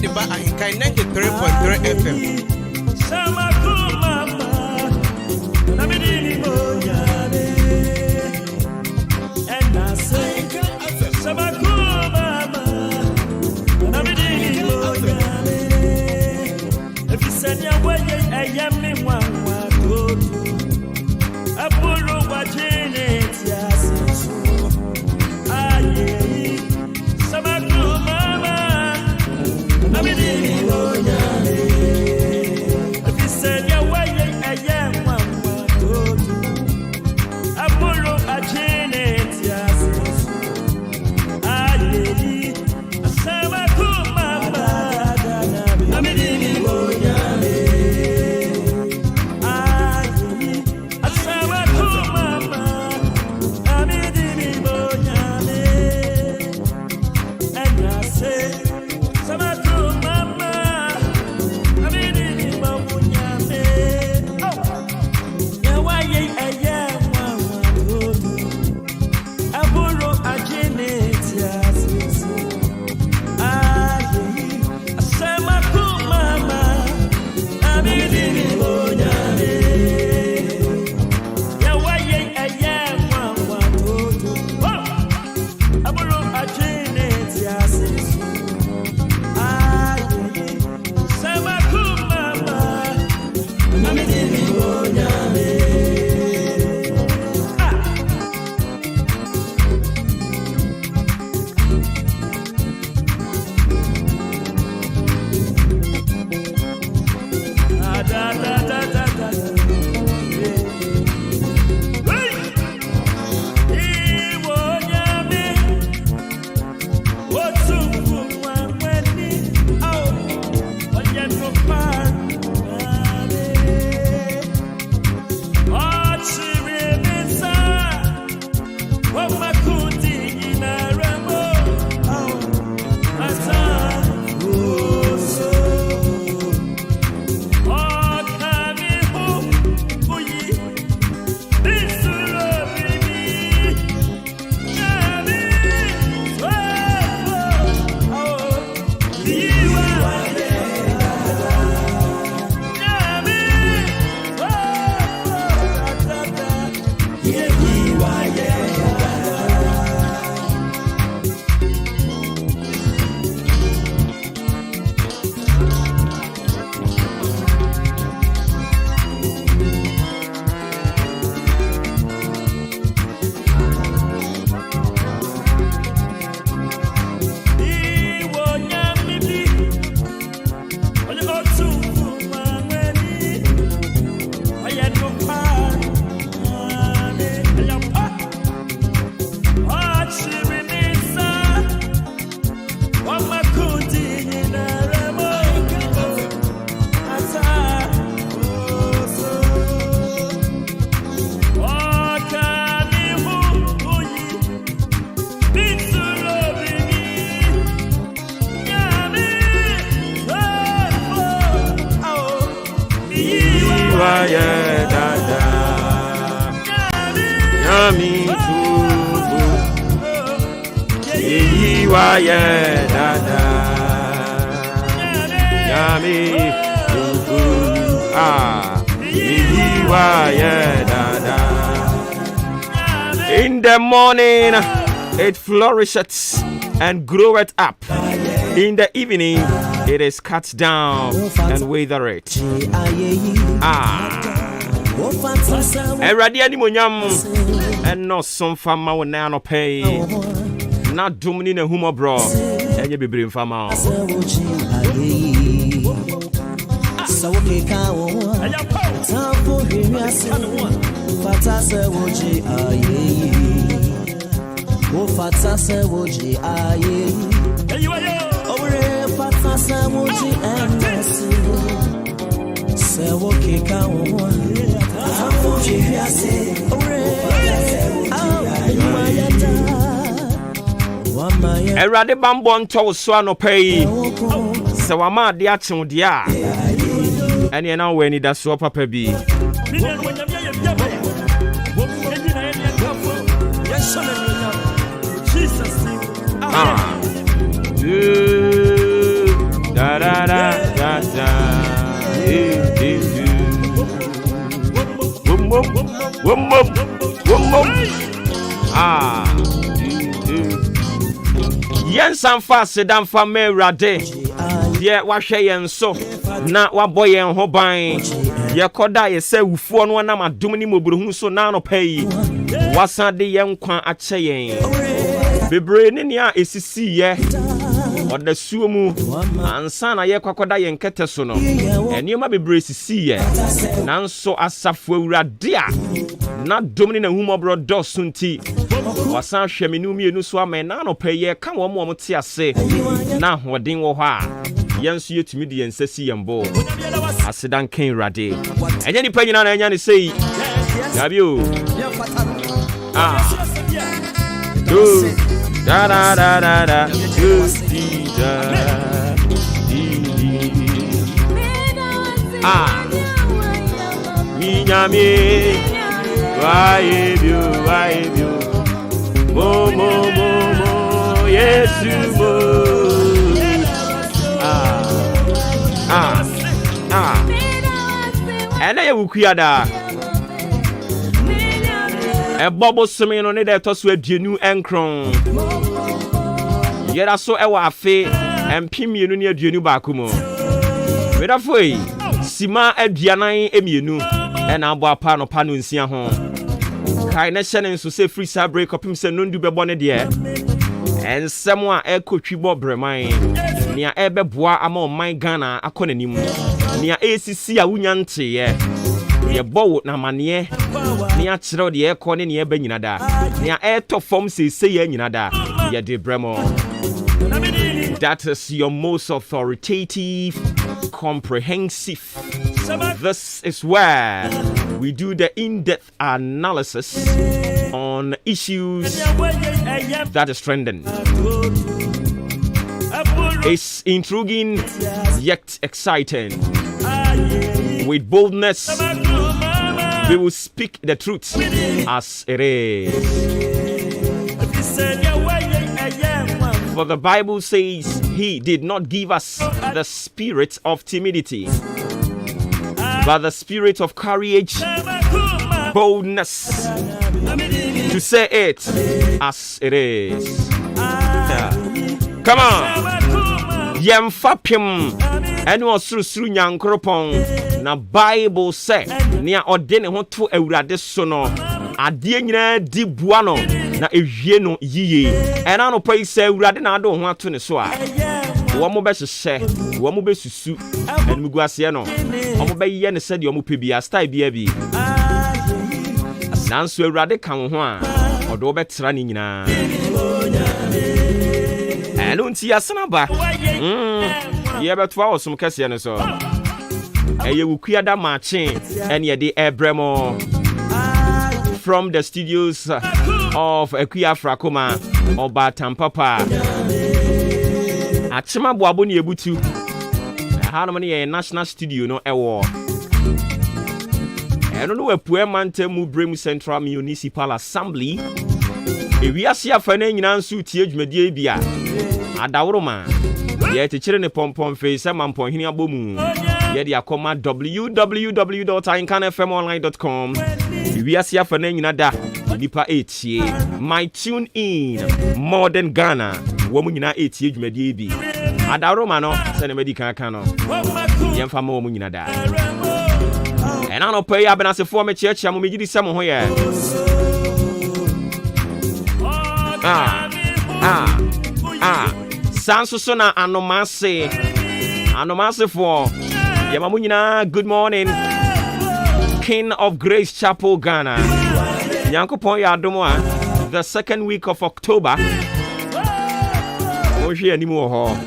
de ba ahinkai 93.3 FM. In the morning, it flourishes and groweth up. In the evening, it is cut down and withereth. Eradi animonyam and no some fama will now pay. Not dooming a humor bro. And you be bring fama. Fatase woji aye, o fatase woji aye. Ore fatase woji enesi, se wo keka wo. Afoji fiase, ore fatase. Erade bambo nto so anopai. Se wama de achen de a. Ene na we ni da so papa bi. Da Yes, I'm fast, sedan for me, Rade. Yeah, wash yen so. Na waboy yen hobain. Ya koda ye se ufuo no na madumni mobruhu so na no pay. Wasade yen kwan ache yen. Bebre ne nia esisi ye. Oda suomu ansa na ye kwakoda yen kete so no. Enioma bebre sisi ye. Nanso asafo awurade a na domni na humobro dosunti. Wasan hwemenu mienu so amena no pay ye ka wo mo te ase. Na hoden wo ha. Yensu yetumi de yensasi yembo. Asedan ken rade. Enye ni panyina na enya ne sei. Gabio. Do da da da da da. Do di da. Minyame. Why you? Mo Yesu mo. Ene ye wukuada. E bobo sumi no ne de to so aduenu enkron. Yera so e wa afe empimienu ne aduenu ba kumo. Weda foi sima aduanan emienu ena abo apa no pa no nsia ho. Kai na hyene nso se free side break up him se nondu bebo ne de. Ensem a ekotwibo breman. Nia ebeboa ama oman Ghana akonanim. Nia ACC a wunya nte ye. Ye bowo na mane. Nia kire de ekọ ne ne eba nyina da. Nia eto form se ye nyina da. Ye de bremo. That is your most authoritative, comprehensive. This is where we do the in-depth analysis on issues that is trending. It's intriguing yet exciting. With boldness, we will speak the truth as it is. For the Bible says he did not give us the spirit of timidity, but the spirit of courage, boldness, to say it as it is. Yeah. Come on. Yemfapim eno osuru nyankropon na Bible say nea ode ne ho to awurade so no ade nyina di bua no na ehwie no yiye ena no pai say awurade na ado ho ato ne so a wo mo be hyehyɛ wo mo be susu enu guase no wo mo be ye ne sɛ de wo mo pebia style bia bi nanso awurade ka wo ho a ɔdo wo betra ne nyina eno nti asena ba ye betwa osum kase ne so eye wukuada Maakye ene de ebremo from the studios of Ekuya Frakoma Oba Tampapa Achima boabo ne ebutu ha no ne national studio no ewo eno no wapue mantemu Brem Central Municipal Assembly ewiase afa na nyina nso tie dwumadie bia adawroma ye tekire ne pompom fe se mampon hini abomu ye de akoma www.incanfmonline.com wiase afa na nyina da nipa etie my tune in modern Ghana wo mu nyina etie dwumadie bi adawroma no se ne medical kan no ye mfa ma wo mu nyina da ena no pay abenasefo me chiachia mo megidi se mo ho ye Sanso na anomase for yamamu nyina good morning King of Grace Chapel Ghana Yankopon ya adomo a the second week of October ohwe animu ho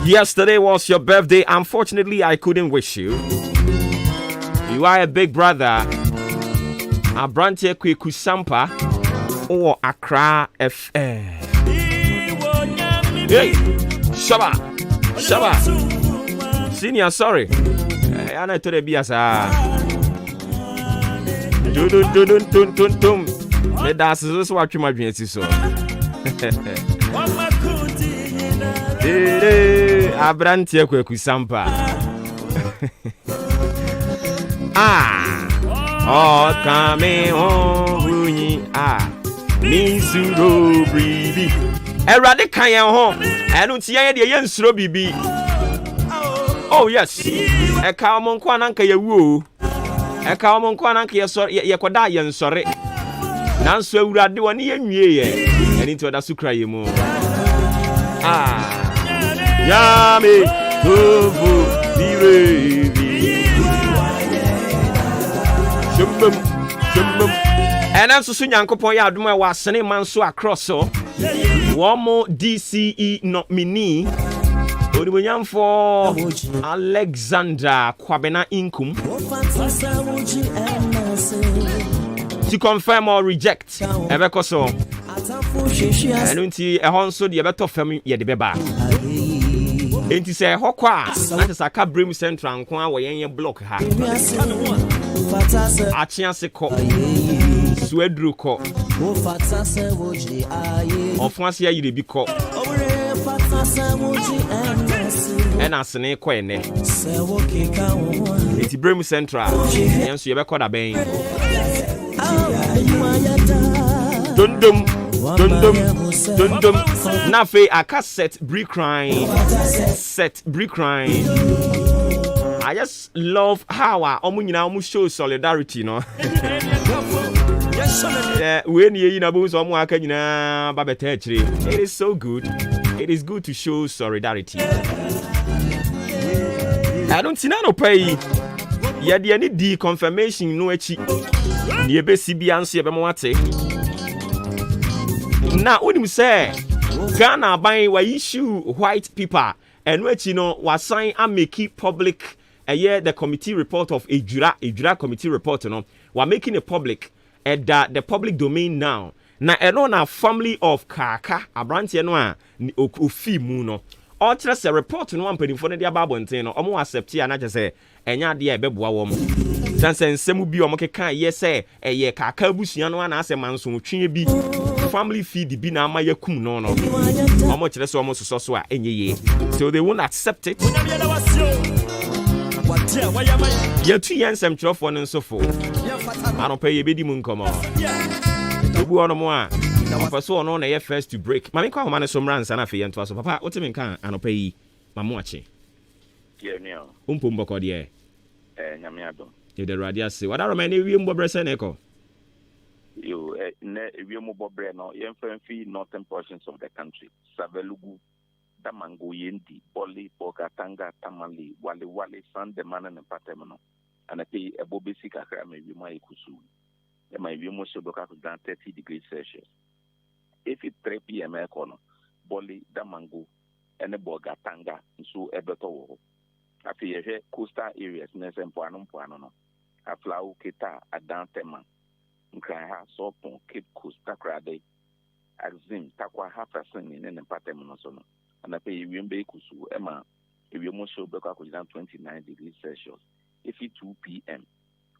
Yesterday was your birthday. Unfortunately, I couldn't wish you. You are a big brother. Abrantie Kweku Sampa or Accra FM. Hey, Shaba. Senior, sorry. I know to the biasa. Dum. Me das is what you might be so. Abrantie kweku sampa. Oh, come on, Wuni. Minsuro Bibi. Erade Kayan home. I don't see any Yansuro Bibi. Oh, yes. A common quananka ya woo. A common quananka ya yakoda yan sorry. Nanso urade woni yenwie and into that sukra yemo. Yami Tofu Bibi. Shumbum. And also Sunyankopon ya aduma wa sene manso across so. One more DCE nominee. For Alexander Kwabena Inkum to confirm or reject Ebekoso. And until a honso the better family yet the beba. And to say Hokwa, that is a cabrim central and Kwa way block her. Achiaseko Swedruko of once year you be caught. And as an equine, it's Brim Central. And so you ever caught a bang. Dundum. Nafe, I can't set brick crying. I just love how I almost show solidarity, no? When you know, it is so good. It is good to show solidarity. I don't see no pay. Ya the any D confirmation no echi. Ni ebe CBNC ebe mo ate. Na onim say Ghana ban wa issue white paper and echi no wa sign and make public the committee report of Ejura committee report no wa making it public at the public domain now. Na eno na family of Kaka abrantie no a ofi mu no all trust a report no ampadimfo no dia babonten no omo accept ya na je say enya de e beboa wom dan say nsemu bi omo keka ye say eye Kaka abusua no na ase manso twe bi family feed bi na amayakum no omo kire so omo soso so a enye ye so they won't accept it. Ya tu yansem trofo no nsofo anopa ye bedi mu nkomo obu ono mo a ofaso ono na ye first to break mami kwa homa ne so mransa na fe ye nto aso papa otimi nka anopa yi mamoache ye neo umpumbo ko de nyame adom ye de radia se wada roma ne wie mbo brese ne ko yo ne wie mbo bre no ye mfamfi northern portions of the country Savelugu Damango Yendi Boli Bogatanga Tamale Wale Sande Mana ne patem no ana pay ebo basic akra me wie mai kusu e mai wie mo so doka to down 30 degrees Celsius if it 3 p.m. ekono Boli Damango ene Bogatanga nso ebeto wo afi ye coastal areas na sempo anu no aflau kita adantema nkran ha so pon Cape Coast takrade Axim takwa hafasen ni ne patem no so no ana pay wie mbe kusu e ma wie mo so doka to down 29 degrees Celsius if it 2 p.m.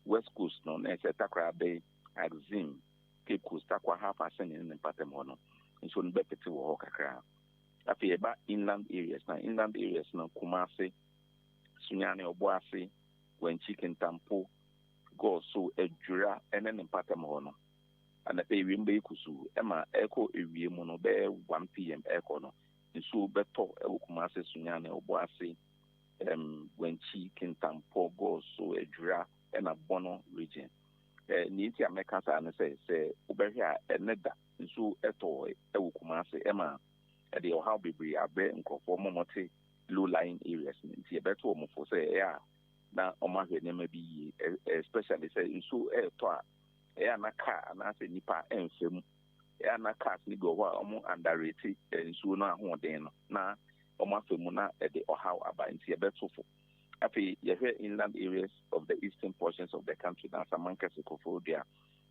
West Coast no na takrade Axim Cape Coast takwa hafasen ni ne patem no nso nbe pete wo kakra afi eba inland areas na Kumasi Sunyane Obuasi when chicken tampo go so ejura ene ne patem no ana pe wimbe kusu ema eko ewie mu no be 1 p.m. eko no nso beto e Kumasi Sunyane Obuasi when chicken tampo go so ejura ena bono region ni ti ameka sa na say obehia eneda nso eto e Kumasi ema e de how bebre abe nkofo momote low lying areas nti ebeto mo for say na omahwe nema bi especially say nso to a na car na say nipa enfem na cars ni go wa omo underrate nso no ahoden no na omafemu na de how aba nti ebeto for afi ye inland areas of the eastern portions of the country na samanka sekofodia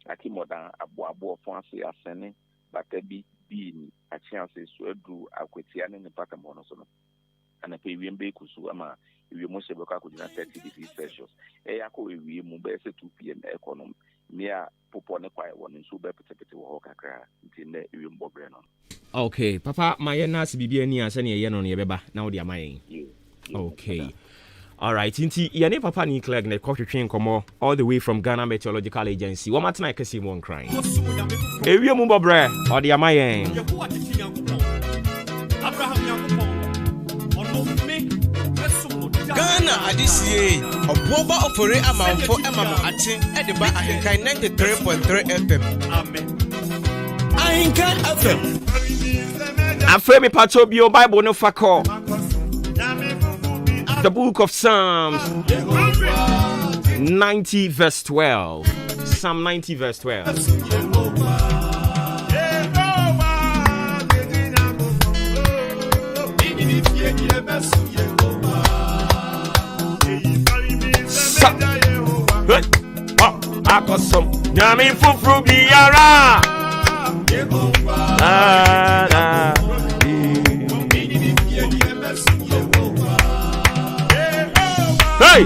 akimodan aboabo ofonse asene batabi bi ni achianse so adu akwetia ne patam hono so no ana pe wie mbe kusu ama wie mo se beka kujina 30 degrees Celsius yakọ wie mu be se 2 p.m. economy mia popo ne kwa won nso be pete wo kakra nti ne wie mbobre no Okay, Papa, my nurse be near sending a yen on your beba. Now they are mine. Okay. All right, Inti, Yane Papa ni Clegg, the coffee train come all the way from Ghana Meteorological Agency. What matter I can see one crying? If you move bre, or the Amayan. Ghana adisiye Obuoba Ofori Amanfo Emama Atin Ediba Ahinkai 93.3 FM. Ahinkai FM. Afremi Pacho Bio Bible no fako. The book of Psalms 90 verse 12. Psalm 90 verse 12. Akosom nyami fufru biara hey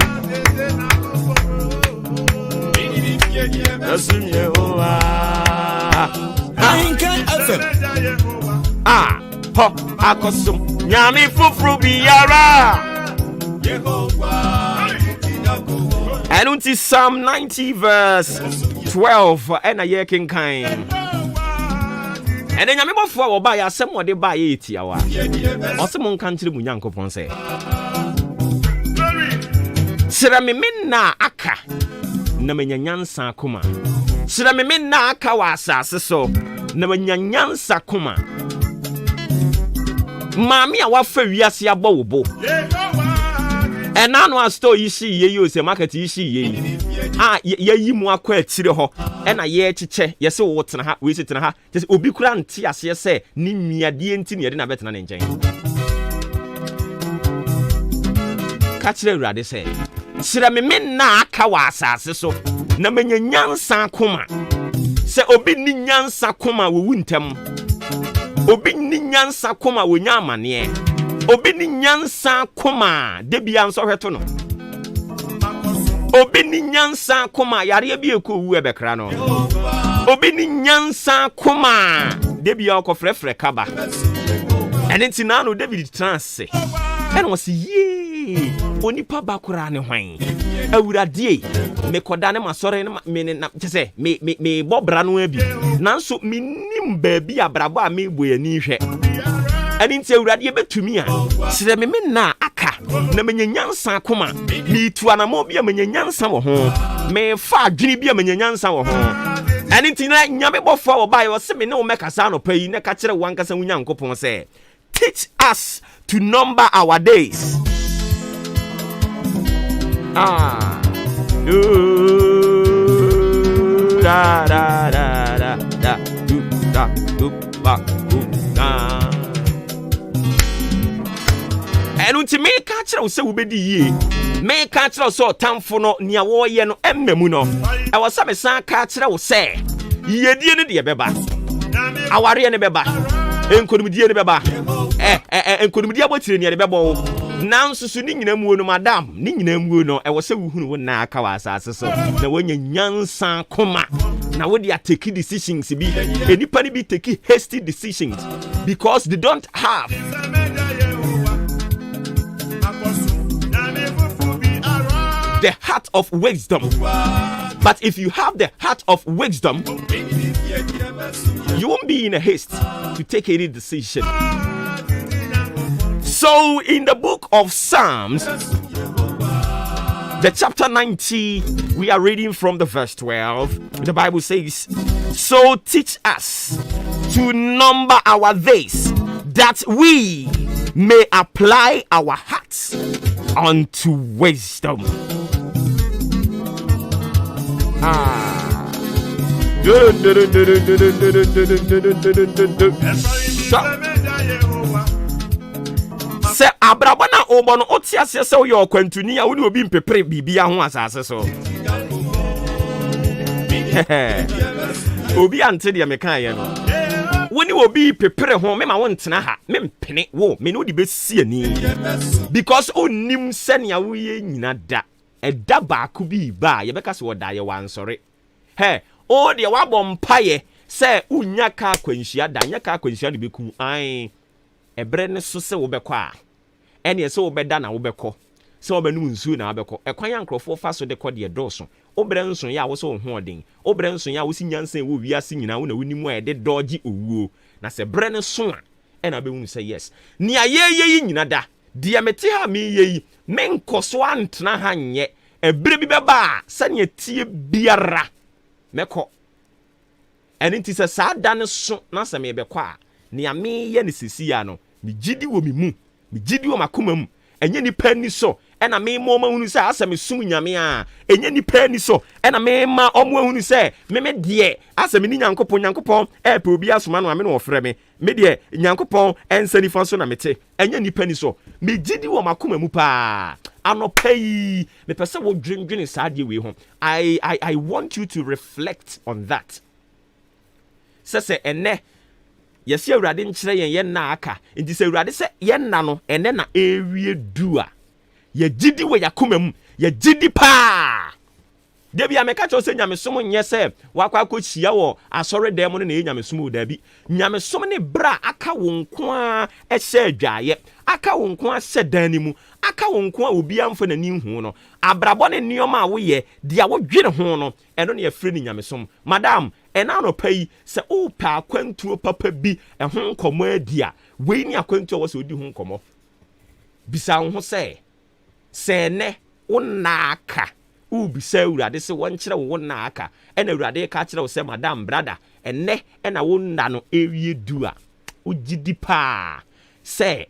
ho akosom nyami fufru biara and until Psalm 90 verse 12 and a year king kind. And then you for buy some what they buy 80 hour. Or someone country munyanko ponce. Sira me minna aka na menyanyansa kuma. Sira me minna aka wasa so na menyanyansa kuma. Mami a wafa wiase abo wo. And now I store you see ye say market you see ye. Ye mu akwa atire ho. And a ye chiche ye say what na ha we sit na ha. Just obi kura nti ase say ni nuade enti na ye na betena ne nchen. Ka kire urade say. Sira me na aka wa asase so. Na menyanyansa koma. Se obi ni nyansa koma wo wuntem. Obi ni nyansa koma wo nya amane. Obi ni nyansa koma debia nso hweto no. Obi ni nyansa koma yare bi ekowu ebekra no. Obi ni nyansa koma debia okofrefre kaba. Ene ntina no David transe. Ene wo se ye onipa bakura ne hwan. Awurade me koda ne masore me na se me bobra no abi. Nanso minim ba bi abrabo a me boyani hwe. And say Radia Betumia, Sir Mimina Aka, Namanyansa Kuma, me to Anamobia Manyansa or home, may far Jinibia Manyansa or home. And it's like Yamabo for by or Semino Macasano pay Nakatra Wankas and Yanko Ponce. Teach us to number our days. Da da da da da do ba do and unti me catch us we be ye. Me catch us so tamfo no nia wo ye no emmemu no. E wo sabe san catch us say. Ye die ne de beba. Aware ne beba. Enkonumdie ne beba. Enkonumdie abotire ne de beba wo. Nanso su ni nyina mu no madam. Ni nyina mu no e wo se wuhunu wo na aka wa asase so. Na wonya nyansa koma. Na wo dey take decisions bi. Enipa ni bi take hasty decisions because they don't have the heart of wisdom. But if you have the heart of wisdom, you won't be in a haste to take any decision. So in the book of Psalms, the chapter 90, we are reading from the verse 12. The Bible says, so teach us to number our days, that we may apply our hearts unto wisdom. Se abrabana obo no otiase se wo yo kwantuni a wo ne obi mpepere bibia ho asase so. Obi ante de me kan ye no. Wo ne obi pepere ho me ma wo ntena ha me mpene wo me no de besi ani. Because onim senia wo ye nyina da. Eda ba ku bi ba ye beka se wo da ye wansore. He o de wa bompaye Say unya ka kwanhyia da nya ka kwanhyia de bekum ai ebre ne so se wo bekọ a ene se wo beda na wo bekọ se wo benum nsuo na wo bekọ ekwan ya nkrofo fa so de kọ de dọso obre nso ya wo so ho odin obre nso ya wo si nyansan wo wiase nyina wo na wonimu a de doji owuo na se bre ne so a ena be hu se yes ni ayeye nyina da de mete ha me yeyi menkoso antena ha nye ebre bi beba se ne tie biara mekọ eni ti se sa da ne so na se me bekọ a ni ame ye ne sisi ya no mi gidi wo mi mu mi gidi wo makoma mu enye ni pani so ena me mo ma hunu se asem sum nyame a enye ni pani so ena me ma omo hunu se me de asem ni nyankopon pe obi asoma no ame no ofre me de nyankopon ensani fa so na mete enye ni pani so mi gidi wo makoma mu pa anopai me pese wo dwendwene sa de we ho I want you to reflect on that se ene yesi awurade nkyere yen na aka nti se awurade se yen na no ene na ewie dua ye gidi we yakoma mu ye gidi pa debi ameka cho se nyamesom nye se wakwa akochia wo asore dem no na nyamesom wo dabi nyamesom ne bra aka wo nko a ehye adwaye aka wo nko a hye dan ni mu aka wo nko a obi amfa nani hu no abrabo ne nioma a wo ye dia wo dwene ho no eno ne afre ni nyamesom madam ena no pai se o pa akwantuo papa bi ho nkomo adia we ni akwantuo wo se odi ho nkomo bisa ho se ne wonaka ubisa awurade se wonkyere wo naka ena awurade ka kyere wo se madam brother ene ena wonna no ewie dua ugidi pa se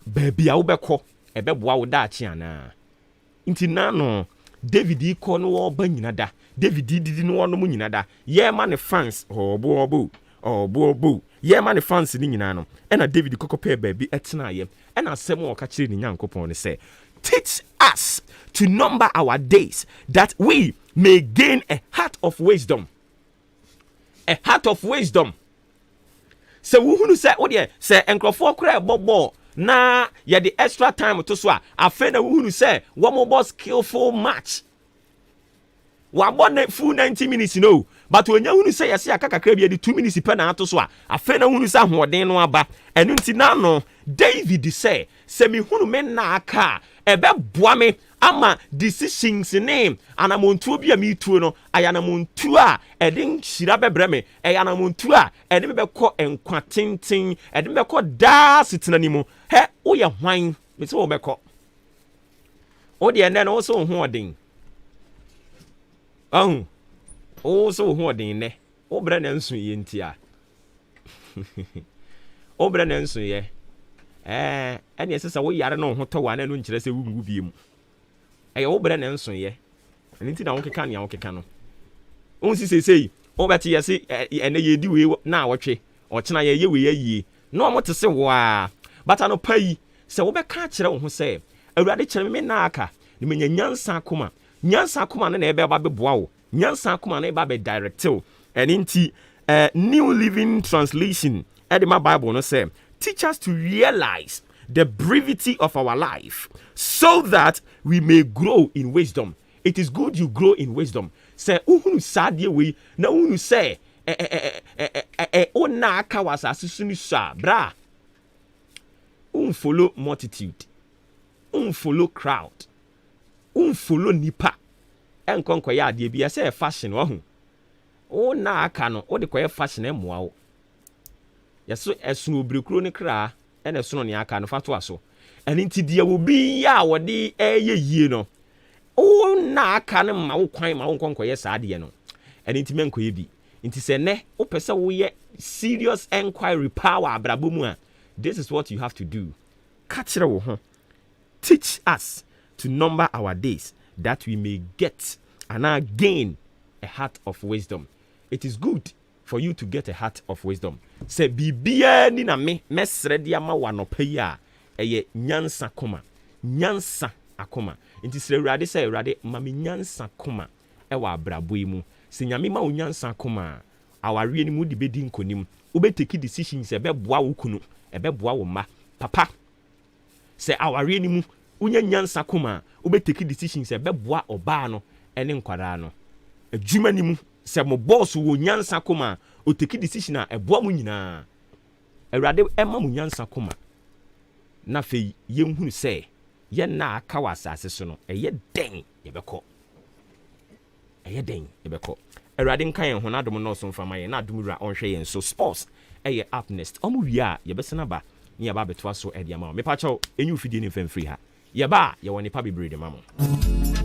baby a wo bekọ ebeboa wo da achi ana nti na no David iko no wo ba nyina da David didi no wono mu nyina da ye ma ne fans obuobo ye ma ne fans ni nyina no ena David kokope baby etena ye ena asem wo ka kyere ni nyankopon ne se teach us to number our days that we may gain a heart of wisdom. A heart of wisdom. So who say oh dear say enkrofo kra bobo na ya the extra time to so afa na who say one more skillful match. Wa born full 90 minutes no but when you say yesi aka kakra bi the 2 minutes pe na ato so afa na who say ahoden no aba enu nti na no David say me hunu me na aka ebe boa me ama decisions name anamontuo bi a me tuo no ayanamontuo a edin hira bebre me ayanamontuo a ede me bekọ enkwa tenten ede me bekọ da sitina ni mu he wo ye hwan me se wo bekọ o de ene no wo so ho odin o so ho odin ne wo bre na nsu ye ntia o bre na nsu ye ene sesa wo yare no ho to wa na no nkyere se wungu biem wo bre na nso ye ene ti na wo keka ne wo keka no on si sesei wo beti yesi ene ye di we na wotwe o kena ye we yie no mo te se wo a bata no pai se wo be ka kire wo ho se awurade kire me na aka ne menya nyansa akoma na ebe ba beboa wo nyansa akoma na ebe ba direct wo ene nti New Living Translation ede my Bible no say teach us to realize the brevity of our life so that we may grow in wisdom. It is good you grow in wisdom. Say, uhunu sadie we na uhunu say ona aka was asusuni sa bra. Follow multitude. Follow crowd. Follow nipa. Enkonko ya ade bia say fashion wo hu. Ona aka no o de koye fashion emoa wo. Yeso esun obrekuro ne kra ene sono ne aka no fato aso ene nti dia wo bi ya wo de eye yie no o na aka ne ma wo kwan ma wo nkonko ye sa de no ene nti menko ye bi nti se ne wo pese wo ye serious inquiry power abrabomu a this is what you have to do kachire wo ho teach us to number our days that we may get and gain a heart of wisdom. It is good for you to get a heart of wisdom. Se bibia ni na me mesre dia ma wanopa yi a eye nyansa akoma nti sre urade se urade ma me nyansa koma e wa abrabo yi mu se nyame ma onyansa akoma aware ni mu de bedi nkonim ubeteki decisions e be boa wo kunu e be boa wo ma papa se aware ni mu unya nyansa akoma ubeteki decisions e be boa oba no ene nkwara no adwuma ni mu sɛ mo boss wo nyansa koma o take decision a ɛboa mo nyinaa awurade ɛma mo nyansa koma na fe yɛnhunu sɛ yɛna aka wɔ asase so no ɛyɛ den yɛbɛkɔ awurade nka yɛn ho na adom no so mfama yɛn na adom wura ɔnhwɛ yɛn so sports ɛyɛ up next ɔmo wie a yɛbɛsena ba ne yɛba bɛtoa so ɛde ama wo mepa kyɛw ɛnyi wo fidie ne mfamfiri ha yɛba a yɛwɔ nipa bebree de ma mo